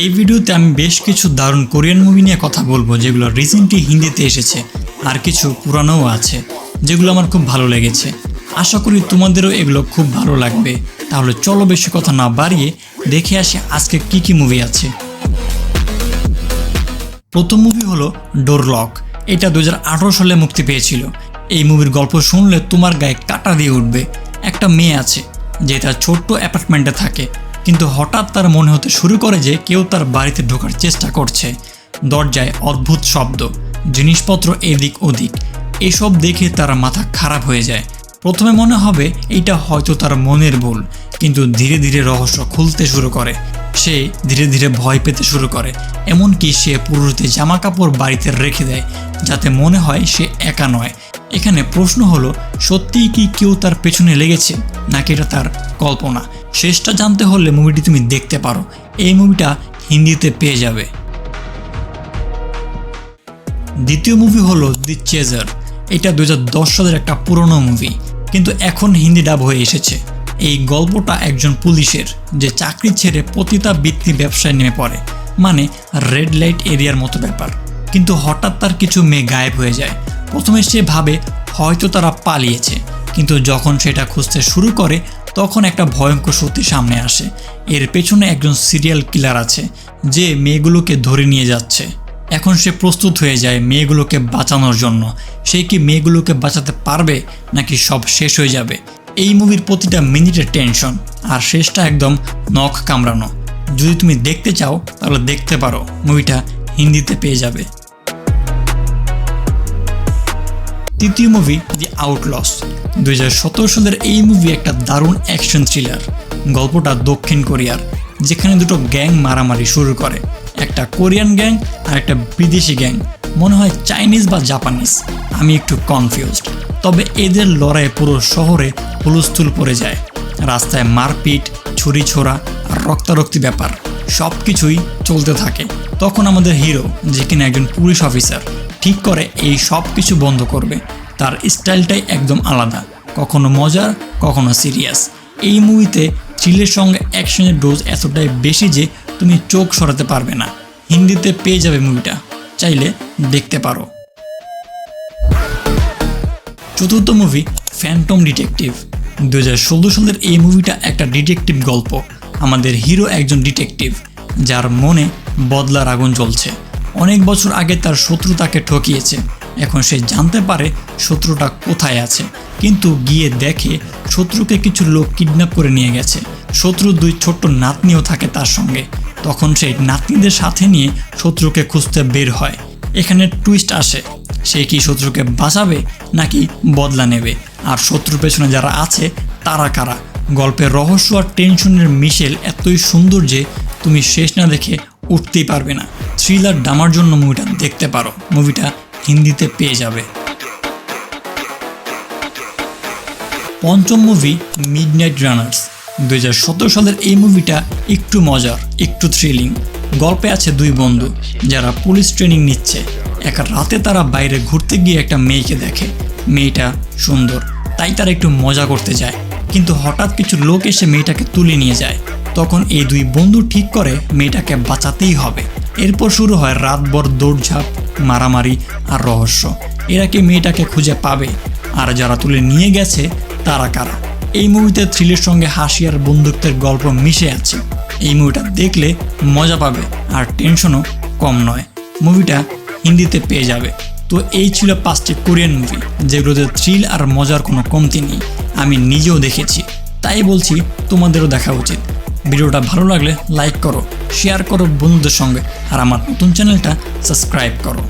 এই ভিডিওতে আমি বেশ কিছু দারুণ কোরিয়ান মুভি নিয়ে কথা বলবো যেগুলো রিসেন্টলি হিন্দিতে এসেছে, আর কিছু পুরানোও আছে যেগুলো আমার খুব ভালো লেগেছে। আশা করি তোমাদেরও এগুলো খুব ভালো লাগবে। তাহলে চলো বেশি কথা না বাড়িয়ে দেখে আসি আজকে কি মুভি আছে। প্রথম মুভি হলো ডোর লক। এটা 2018 সালে মুক্তি পেয়েছিল। এই মুভির গল্প শুনলে তোমার গায়ে কাঁটা দিয়ে উঠবে। একটা মেয়ে আছে যে তার ছোট্ট অ্যাপার্টমেন্টে থাকে, কিন্তু হঠাৎ তার মনে হতে শুরু করে যে কেউ তার বাড়িতে ঢোকার চেষ্টা করছে। দরজায় অদ্ভুত শব্দ, জিনিসপত্র এদিক ওদিক, এসব দেখে তার মাথা খারাপ হয়ে যায়। প্রথমে মনে হবে এটা হয়তো তার মনের ভুল, কিন্তু ধীরে ধীরে রহস্য খুলতে শুরু করে। সে ধীরে ধীরে ভয় পেতে শুরু করে, এমনকি সে পুরুষদের জামা কাপড় বাড়িতে রেখে দেয় যাতে মনে হয় সে একা নয়। এখানে প্রশ্ন হলো, সত্যিই কি কেউ তার পেছনে লেগেছে নাকি এটা তার কল্পনা? শেষটা জানতে হলে মুভিটি তুমি দেখতে পারো। এই মুভিটা হিন্দিতে পেয়ে যাবে। দ্বিতীয় মুভি হলো দি চেজার। এটা 2010 সালের একটা পুরনো মুভি, কিন্তু এখন হিন্দি ডাব হয়ে এসেছে। এই গল্পটা একজন পুলিশের যে চাকরি ছেড়ে পতিতাবৃত্তি ব্যবসায় নেমে পড়ে, মানে রেড লাইট এরিয়ার মতো ব্যাপার। কিন্তু হঠাৎ তার কিছু মেয়ে গায়েব হয়ে যায়। প্রথমে সে ভাবে হয়তো তারা পালিয়েছে, কিন্তু যখন সেটা খুঁজতে শুরু করে তখন একটা ভয়ঙ্কর সত্যি সামনে আসে। এর পেছনে একজন সিরিয়াল কিলার আছে যে মেয়েগুলোকে ধরে নিয়ে যাচ্ছে। এখন সে প্রস্তুত হয়ে যায় মেয়েগুলোকে বাঁচানোর জন্য। সে কি মেয়েগুলোকে বাঁচাতে পারবে নাকি সব শেষ হয়ে যাবে? এই মুভির প্রতিটা মিনিটের টেনশন, আর শেষটা একদম নখ কামড়ানো। যদি তুমি দেখতে চাও তাহলে দেখতে পারো, মুভিটা হিন্দিতে পেয়ে যাবে। তৃতীয় মুভি দি আউটলস। 2017 সালের এই মুভি একটা দারুণ অ্যাকশন থ্রিলার। গল্পটা দক্ষিণ কোরিয়ার, যেখানে দুটো গ্যাং মারামারি শুরু করে। একটা কোরিয়ান গ্যাং আর একটা বিদেশি গ্যাং, মনে হয় চাইনিজ বা জাপানিজ, আমি একটু কনফিউজড। তবে এদের লড়াইয়ে পুরো শহরে হুলস্থুল পড়ে যায়। রাস্তায় মারপিট, ছুরি ছোড়া আর রক্তারক্তি ব্যাপার সব কিছুই চলতে থাকে। তখন আমাদের হিরো, যে কিনা একজন পুলিশ অফিসার, ঠিক করে এই সব কিছু বন্ধ করবে। তার স্টাইলটাই একদম আলাদা, কখনো মজার কখনো সিরিয়াস। এই মুভিতে থ্রিলের সঙ্গে অ্যাকশনের ডোজ এতটাই বেশি যে তুমি চোখ সরাতে পারবে না। হিন্দিতে পেয়ে যাবে মুভিটা, চাইলে দেখতে পারো। চতুর্থ মুভি ফ্যান্টম ডিটেকটিভ। 2016 সালের এই মুভিটা একটা ডিটেকটিভ গল্প। আমাদের হিরো একজন ডিটেকটিভ যার মনে বদলার আগুন জ্বলছে। অনেক বছর আগে তার শত্রু তাকে ঠকিয়েছে। এখন সে জানতে পারে শত্রুটা কোথায় আছে, কিন্তু গিয়ে দেখে শত্রুকে কিছু লোক কিডন্যাপ করে নিয়ে গেছে। শত্রুর দুই ছোট্ট নাতনিও থাকে তার সঙ্গে। তখন সেই নাতনিদের সাথে নিয়ে শত্রুকে খুঁজতে বের হয়। এখানে টুইস্ট আসে, সে কি শত্রুকে বাঁচাবে নাকি বদলা নেবে, আর শত্রুর পেছনে যারা আছে তারা কারা। গল্পের রহস্য আর টেনশনের মিশেল এতই সুন্দর যে তুমি শেষ না দেখে উঠতেই পারবে না। থ্রিলার ডামার জন্য মুভিটা দেখতে পারো, মুভিটা হিন্দিতে পেয়ে যাবে। পঞ্চম মুভি মিডনাইট রানার্স। 2017 সালের এই মুভিটা একটু মজার, একটু থ্রিলিং। গল্পে আছে দুই বন্ধু যারা পুলিশ ট্রেনিং নিচ্ছে। এক রাতে তারা বাইরে ঘুরতে গিয়ে একটা মেয়েকে দেখে। মেয়েটা সুন্দর, তাই তারা একটু মজা করতে যায়, কিন্তু হঠাৎ কিছু লোক এসে মেয়েটাকে তুলে নিয়ে যায়। তখন এই দুই বন্ধু ঠিক করে মেয়েটাকে বাঁচাতেই হবে। এরপর শুরু হয় রাতভর দৌড়ঝাঁপ, মারামারি আর রহস্য। এরা কি মেয়েটাকে খুঁজে পাবে, আর যারা তুলে নিয়ে গেছে তারা কারা? এই মুভিতে থ্রিলের সঙ্গে হাসি আর বন্ধুত্বের গল্প মিশে আছে। এই মুভিটা দেখলে মজা পাবে আর টেনশনও কম নয়। মুভিটা হিন্দিতে পেয়ে যাবে। তো এই ছিল 5টি কোরিয়ান মুভি যেগুলোতে থ্রিল আর মজার কোনো কমতি নেই। আমি নিজেও দেখেছি, তাই বলছি তোমাদেরও দেখা উচিত। ভিডিওটা ভালো লাগলে লাইক করো, শেয়ার করো বন্ধুদের সঙ্গে, আর আমার নতুন চ্যানেলটা সাবস্ক্রাইব করো।